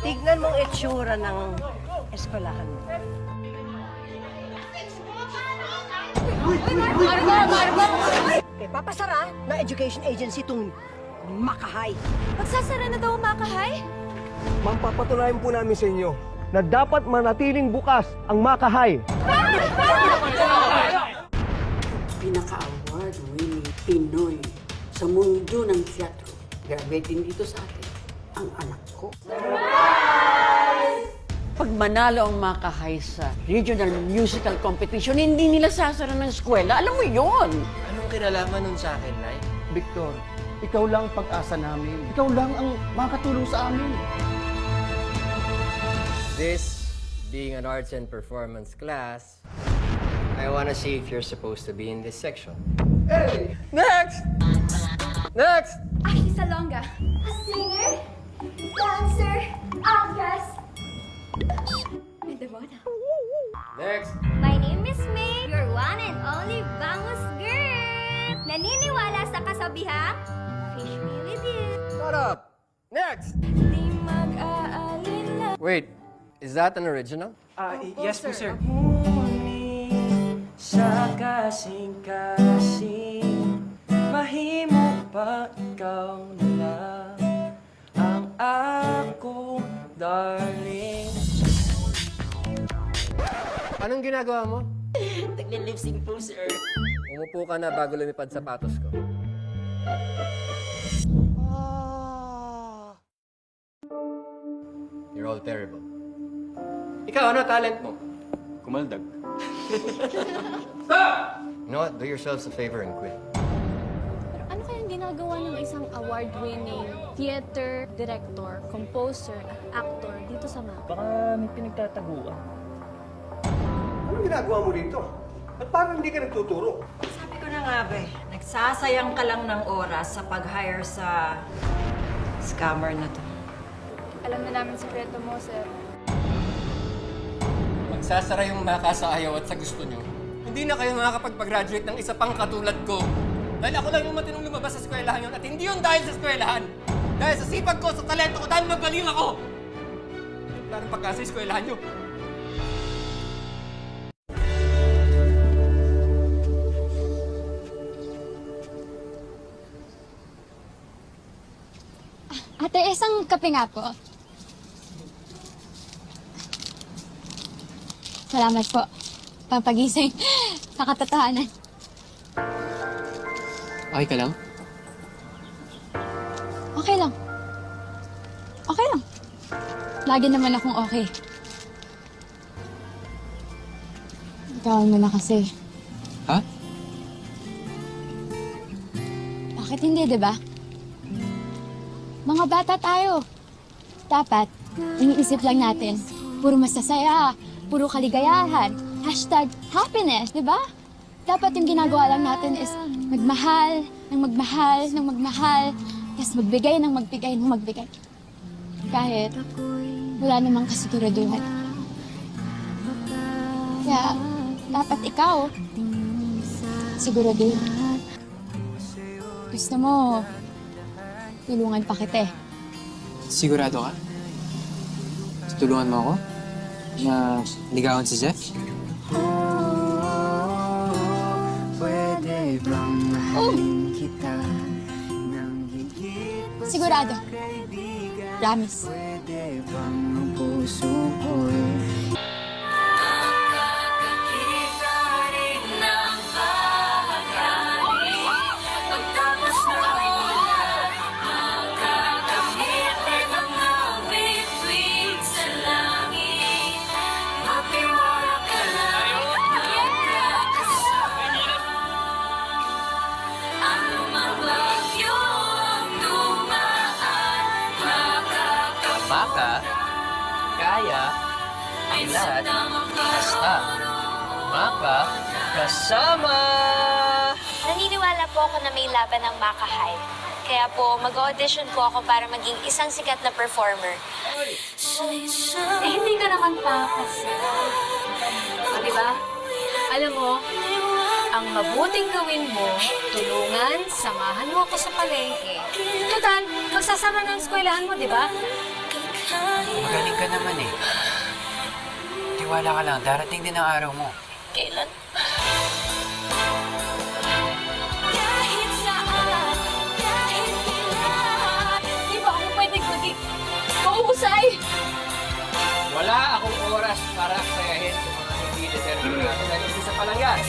Tignan mong itsura ng eskwelahan mo. Papasara ng education agency itong Makahay. Magsasara na daw ang Makahay? Ma'am, papatunayan po namin sa inyo na dapat manatiling bukas ang Makahay. Pinaka-award-winning Pinoy sa mundo ng teatro. Graduating dito sa atin ang anak ko. Pag manalo ang Makahay sa regional musical competition, hindi nila sasara ng eskwela. Alam mo yon. Anong kinalaman nun sa akin, Nay? Victor, ikaw lang ang pag-asa namin. Ikaw lang ang makakatulong sa amin. This being an arts and performance class, I want to see if you're supposed to be in this section. Hey! Next! Next! Ashley Salonga. A singer, dancer, actress, and Devona. Next! My name is May, your one and only bangus girl. Naniniwala sa kasabihang, fish me with you. Shut up! Next! Di mag-aalala. Wait, is that an original? Yes po, sir. Sa kasing-kasing, mahimo pa ikaw na lang ang akong darling. Anong ginagawa mo? Nagli-lip-sync po, sir. Umupo ka na bago lumipad sapatos ko. You're all terrible. Ikaw, ano talent mo? Kumaldag. You know what? Do yourselves a favor and quit. Ano kayang ginagawa ng isang award-winning theater director, composer, at actor dito sa MAP? Baka may pinagtataguan. Anong ginagawa mo dito? At parang hindi ka nagtuturo? Sabi ko na nga ba, nagsasayang ka lang ng oras sa pag-hire sa scammer na to. Alam na namin sikreto mo, sir. Magsasara yung mga sa ayaw at sa gusto nyo. Hindi na kayo makakapag-graduate ng isa pang katulad ko. Dahil ako lang yung matinong lumabas sa eskwelahan yun at hindi yun dahil sa eskwelahan. Dahil sa sipag ko, sa talento ko, dahil magaling ako. Wala nang pagkasa sa eskwelahan nyo. Ate, isang kape nga po. Salamat po. Papagising sa katotohanan. Okay ka lang? Okay lang. Okay lang. Lagi naman akong okay. Ikawan mo na kasi. Ha? Bakit hindi, di ba? Mga bata tayo. Dapat, iniisip lang natin, puro masasaya, puro kaligayahan, #happiness, di ba? Dapat yung ginagawa lang natin is magmahal, ng magmahal, ng magmahal, tapos magbigay ng magbigay ng magbigay. Kahit wala namang kasiguraduhan. Kaya, dapat ikaw, siguraduhin. Gusto mo, tulungan pa kita eh. Sigurado ka? Tulungan mo ako? Na ligawan si Jeff? Pwede bang mahalin kita ng higit pa Sigurado. Promise. Pwede bang ang puso ko'y Maka, kaya, ang lahat, basta, maka, kasama! Naniniwala po ako na may laban ng Makahay. Kaya po, mag-audition po ako para maging isang sikat na performer. Hindi ka naman takas. O, diba? Alam mo, ang mabuting gawin mo, tulungan, samahan mo ako sa palengke. Total, magsasara ng eskwelahan mo, di ba? Magaling ka naman eh. Tiwala ka lang, darating din ang araw mo. Kailan? Di ba ako pwedeng maging mahusay? Wala akong oras para aksayahin sa mga hindi determinado dahil isa pa lang yan.